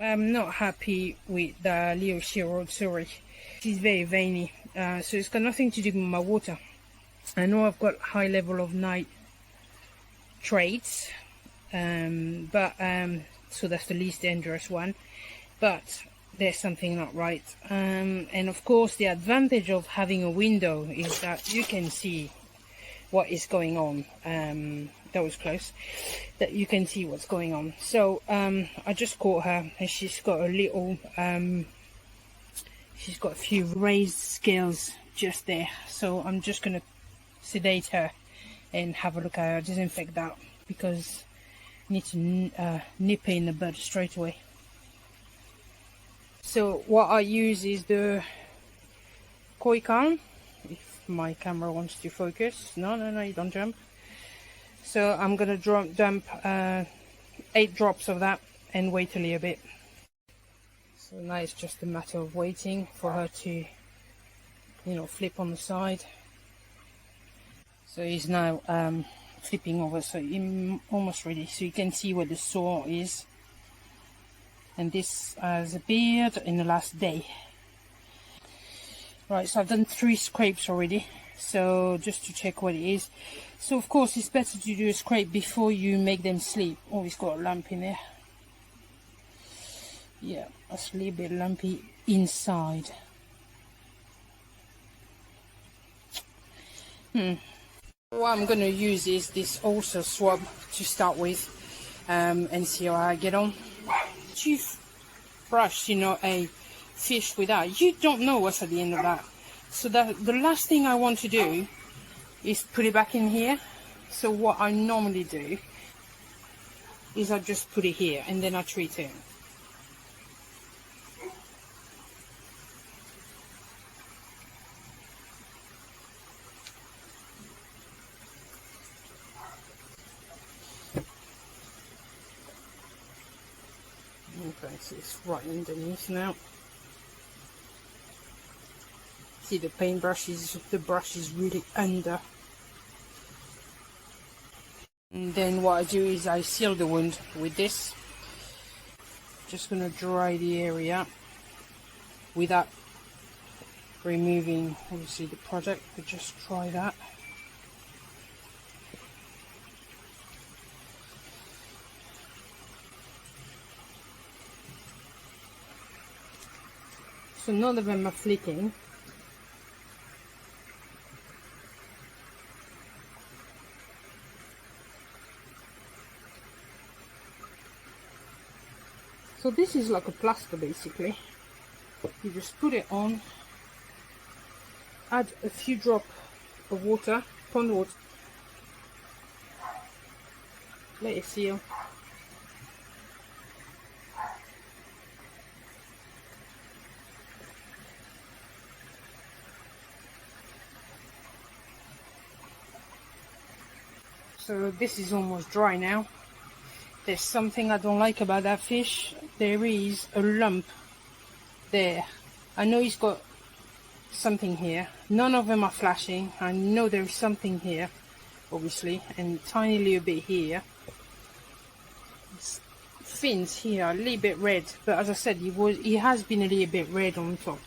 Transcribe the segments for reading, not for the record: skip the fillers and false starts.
I'm not happy with the Leo Shiro, sorry. She's very veiny, so it's got nothing to do with my water. I know I've got high level of nitrates, so that's the least dangerous one, but there's something not right. And of course the advantage of having a window is that you can see what is going on. That was close. That you can see what's going on. So I just caught her, and she's got a little she's got a few raised scales just there, so I'm just gonna sedate her and have a look at her, disinfect that, because I need to nip her in the bud straight away. So what I use is the koi calm, if my camera wants to focus. No, you don't jump. So I'm gonna dump 8 drops of that and wait a little bit. So now it's just a matter of waiting for her to, flip on the side. So he's now flipping over, so I'm almost ready. So you can see where the sore is. And this has appeared in the last day. Right, so I've done 3 scrapes already, so just to check what it is. So of course it's better to do a scrape before you make them sleep. Oh, it's got a lump in there. Yeah, that's a little bit lumpy inside. What I'm going to use is this ulcer swab to start with, and see how I get on. Toothbrush, a fish with that, you don't know what's at the end of that. So the last thing I want to do is put it back in here. So what I normally do is I just put it here and then I treat it. Okay, so it's right underneath now. See, the brush is really under. And then what I do is I seal the wound with this. Just going to dry the area without removing obviously the product, but just try that. So none of them are flicking. So this is like a plaster basically. You just put it on, add a few drops of water, pond water, let it seal. So this is almost dry now. There's something I don't like about that fish. There is a lump there. I know he's got something here. None of them are flashing. I know there is something here, obviously, and a tiny little bit here. It's fins here, a little bit red, but as I said, he has been a little bit red on top.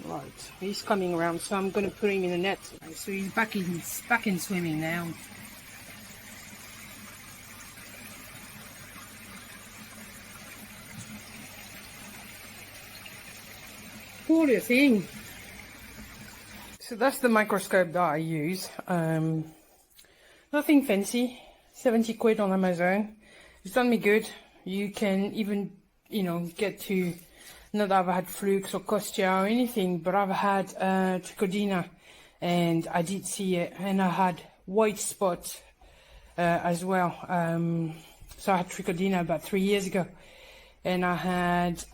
Right, he's coming around, so I'm going to put him in the net. So he's back in swimming now. Poor thing. So that's the microscope that I use. Nothing fancy. 70 quid on Amazon. It's done me good. You can even, get to. Not that I've had Flukes or Kostya or anything, but I've had Trichodina, and I did see it, and I had white spot as well. So I had Trichodina about 3 years ago, and I had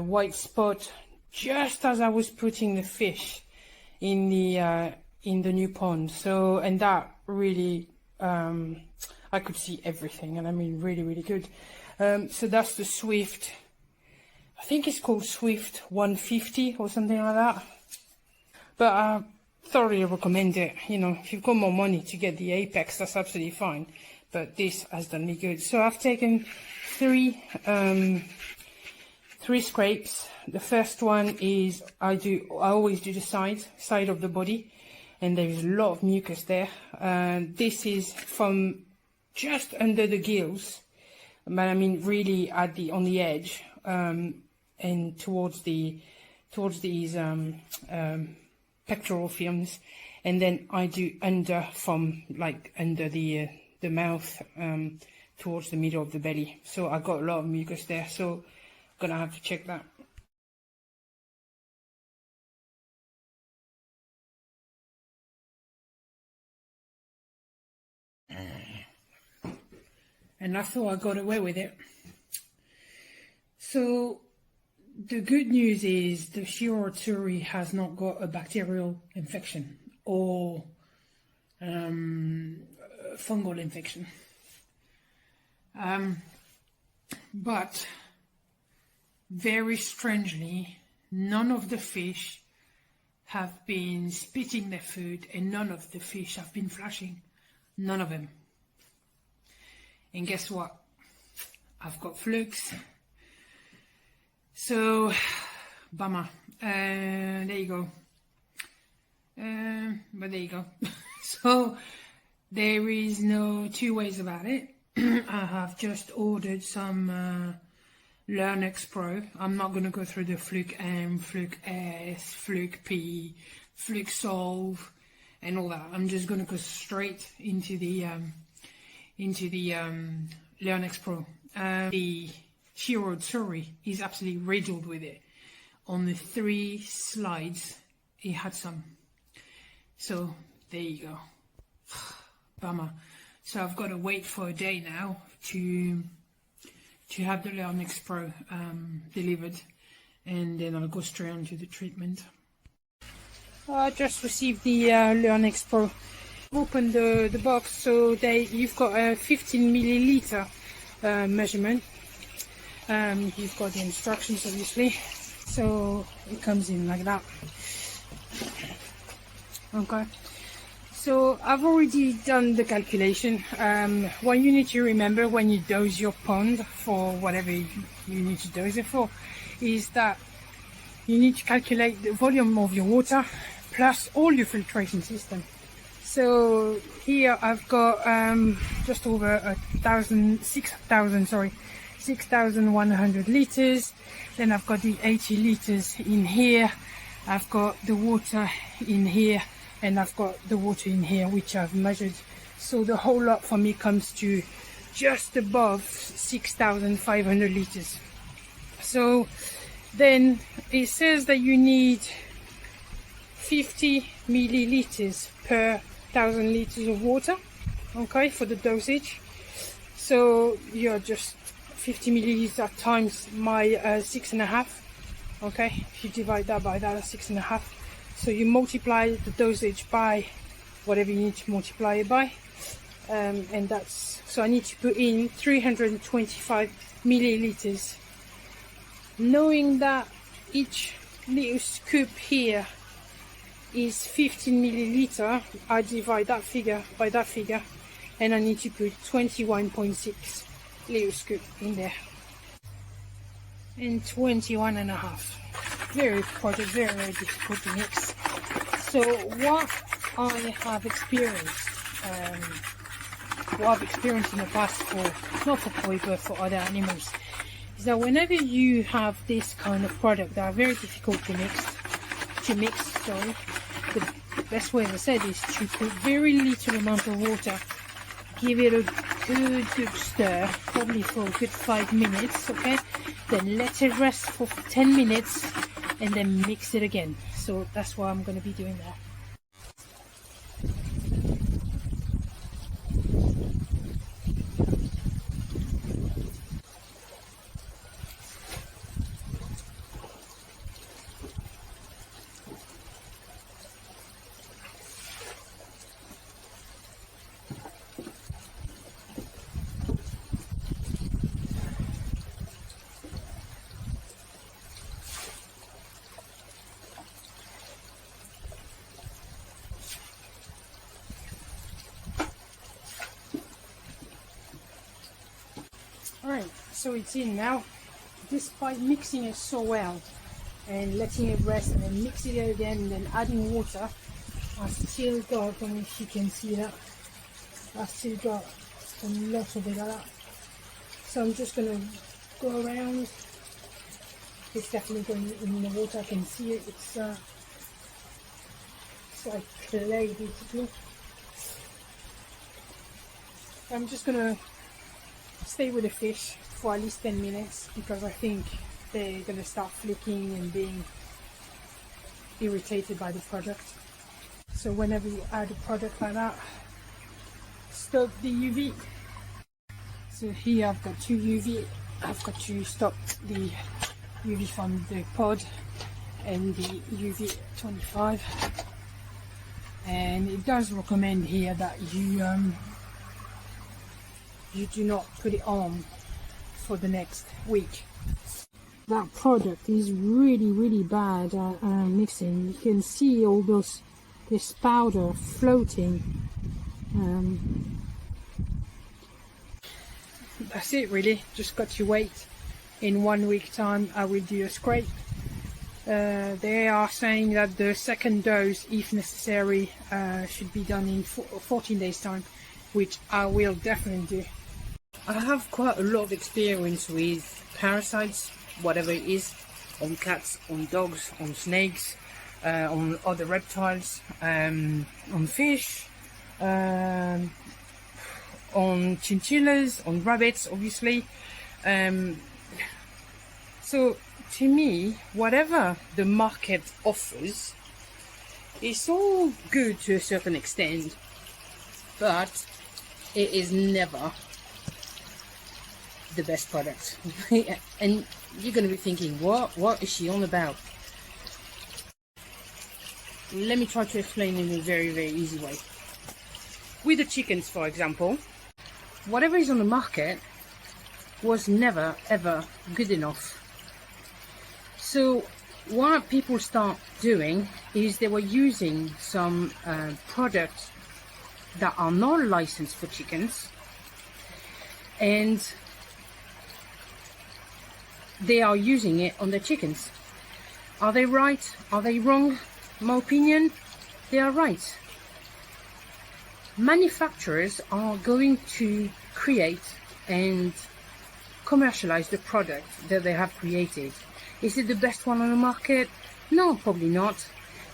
white spot just as I was putting the fish in the new pond. So, and that really, I could see everything, and I mean really, really good. So that's the Swift. I think it's called Swift 150 or something like that. But thoroughly recommend it. You know, if you've got more money to get the Apex, that's absolutely fine. But this has done me good. So I've taken three scrapes. The first one is I always do the side of the body, and there is a lot of mucus there. This is from just under the gills, but I mean really at on the edge, and towards these pectoral films, and then I do from under the mouth towards the middle of the belly. So I got a lot of mucus there, so I'm gonna have to check that. And I thought I got away with it. So the good news is the Shirotsuri has not got a bacterial infection or fungal infection. But very strangely, none of the fish have been spitting their food, and none of the fish have been flushing. None of them. And guess what? I've got flukes. So, bummer. There you go. But there you go. So, there is no two ways about it. I have just ordered some Learnex Pro. I'm not going to go through the Fluke M, Fluke S, Fluke P, Fluke Solve, and all that. I'm just going to go straight into the Learnex Pro. The Shirotsuri is absolutely riddled with it. On the 3 slides, it had some. So there you go. Bummer. So I've got to wait for a day now to have the Learnex Pro delivered, and then I'll go straight on to the treatment. I just received the Learnex Pro. Open the box, so you've got a 15 milliliter measurement. You've got the instructions obviously, so it comes in like that. Okay, so I've already done the calculation. What you need to remember when you dose your pond for whatever you need to dose it for is that you need to calculate the volume of your water plus all your filtration system. So here I've got just over 6,100 liters. Then I've got the 80 liters in here. I've got the water in here, and I've got the water in here, which I've measured. So the whole lot for me comes to just above 6,500 liters. So then it says that you need 50 milliliters per 1,000 liters of water, okay, for the dosage. So you're just 50 milliliters times my 6.5, okay. If you divide that by that, 6.5. So you multiply the dosage by whatever you need to multiply it by, and that's, so I need to put in 325 milliliters. Knowing that each little scoop here is 15 milliliter, I divide that figure by that figure, and I need to put 21.6 little scoop in there, and 21.5. Very difficult to mix. So what I have experienced, in the past, for not for koi but for other animals, is that whenever you have this kind of product that are very difficult to mix, the best way, as I said, is to put very little amount of water, give it a good stir, probably for a good 5 minutes, okay, then let it rest for 10 minutes, and then mix it again. So that's what I'm going to be doing now. Alright, so it's in now. Despite mixing it so well and letting it rest and then mixing it again and then adding water, I still got, I don't know if you can see that, I still got a lot of it like that. So I'm just going to go around. It's definitely going in the water, I can see it, it's like clay basically. I'm just going to stay with the fish for at least 10 minutes because I think they're going to start fluking and being irritated by the product. So whenever you add a product like that, stop the UV. So here I've got 2 UV. I've got to stop the UV from the pod and the UV 25. And it does recommend here that you do not put it on for the next week. That product is really bad at mixing. You can see all this powder floating. That's it really, just got to wait. In 1 week time I will do a scrape. They are saying that the second dose, if necessary, should be done in 14 days time, which I will definitely do. I have quite a lot of experience with parasites, whatever it is, on cats, on dogs, on snakes, on other reptiles, on fish, on chinchillas, on rabbits, obviously. So to me, whatever the market offers, it's all good to a certain extent, but it is never the best product. And you're going to be thinking, what is she on about? Let me try to explain in a very easy way. With the chickens, for example, whatever is on the market was never ever good enough. So what people start doing is they were using some products that are not licensed for chickens, and they are using it on their chickens. Are they right? Are they wrong? My opinion, they are right. Manufacturers are going to create and commercialize the product that they have created. Is it the best one on the market? No, probably not.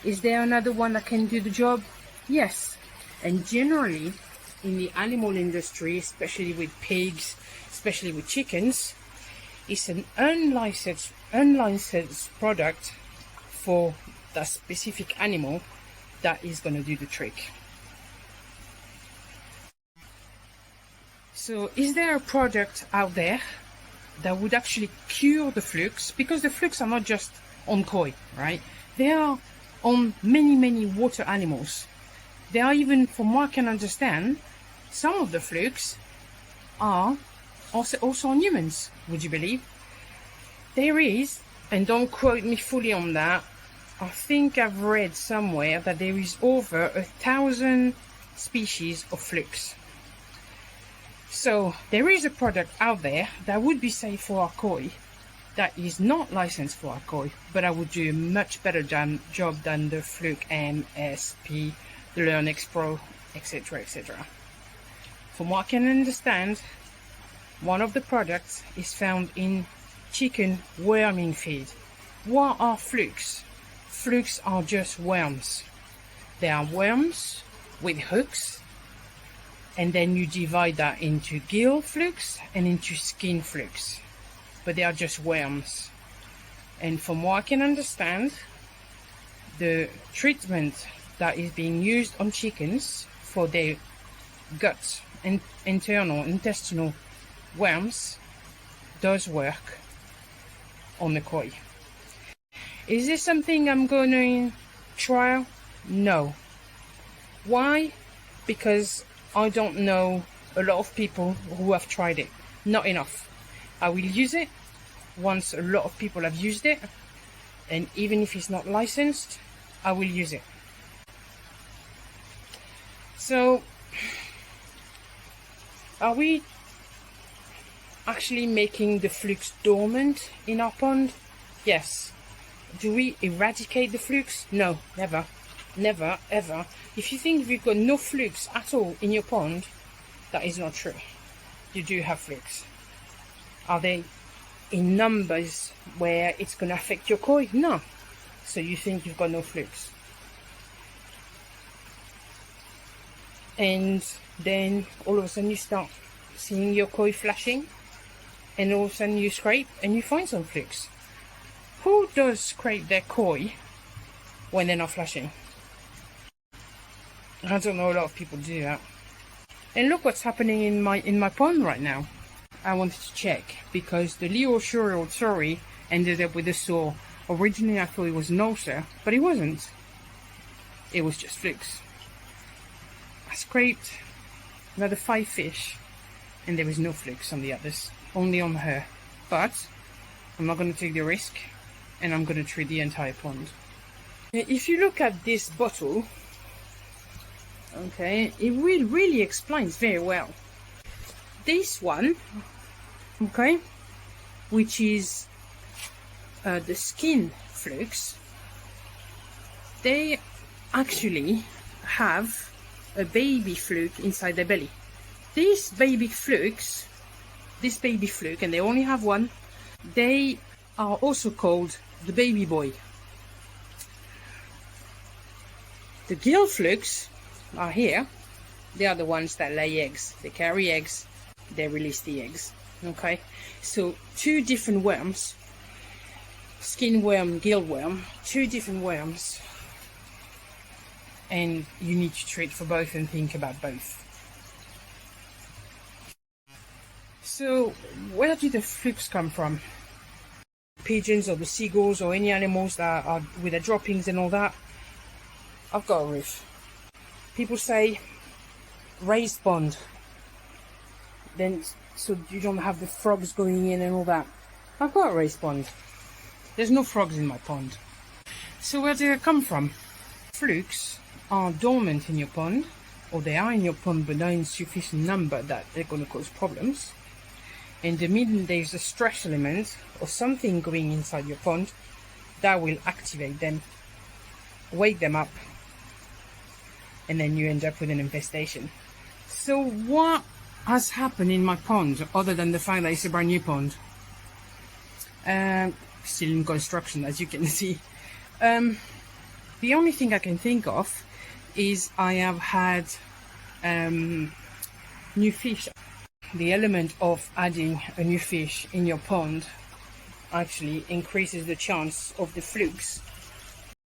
Is there another one that can do the job? Yes. And generally, in the animal industry, especially with pigs, especially with chickens, it's an unlicensed product for that specific animal that is going to do the trick. So is there a product out there that would actually cure the flukes? Because the flukes are not just on koi, right? They are on many water animals. They are even, from what I can understand, some of the flukes are also on humans, would you believe? There is, and don't quote me fully on that, I think I've read somewhere that there is over 1,000 species of flukes. So there is a product out there that would be safe for our koi, that is not licensed for our koi, but I would do a much better job than the Fluke MSP, the Learnex Pro, etc. From what I can understand, one of the products is found in chicken worming feed. What are flukes? Flukes are just worms. They are worms with hooks, and then you divide that into gill flukes and into skin flukes, but they are just worms. And from what I can understand, the treatment that is being used on chickens for their guts and internal intestinal worms does work on the koi. Is this something I'm going to try? No. Why? Because I don't know a lot of people who have tried it. Not enough. I will use it once a lot of people have used it, and even if it's not licensed, I will use it. So, are we actually making the flukes dormant in our pond? Yes. Do we eradicate the flukes? No, never. Never, ever. If you think you've got no flukes at all in your pond, that is not true. You do have flukes. Are they in numbers where it's going to affect your koi? No. So you think you've got no flukes. And then all of a sudden you start seeing your koi flashing, and all of a sudden you scrape and you find some flukes. Who does scrape their koi when they're not flashing? I don't know, a lot of people do that. And look what's happening in my pond right now. I wanted to check because the Leo Shuri ended up with a sore. Originally I thought it was an ulcer, but it wasn't. It was just flukes. I scraped another 5 fish and there was no flukes on the others, only on her. But I'm not going to take the risk, and I'm going to treat the entire pond. If you look at this bottle, okay, it really explains very well. This one, okay, which is the skin flukes, they actually have a baby fluke inside their belly. These baby flukes, this baby fluke, and they only have one, they are also called the baby boy. The gill flukes are here. They are the ones that lay eggs. They carry eggs, they release the eggs. Okay, so 2 different worms, skin worm, gill worm, 2 different worms, and you need to treat for both and think about both. So where do the flukes come from? Pigeons or the seagulls or any animals that are with their droppings and all that? I've got a roof. People say raised pond, then so you don't have the frogs going in and all that. I've got a raised pond. There's no frogs in my pond. So where do they come from? Flukes are dormant in your pond, or they are in your pond but not in sufficient number that they're going to cause problems. And the minute there's a stress element or something going inside your pond, that will activate them, wake them up, and then you end up with an infestation. So what has happened in my pond, other than the fact that it's a brand new pond? Still in construction, as you can see. The only thing I can think of is I have had new fish. The element of adding a new fish in your pond actually increases the chance of the flukes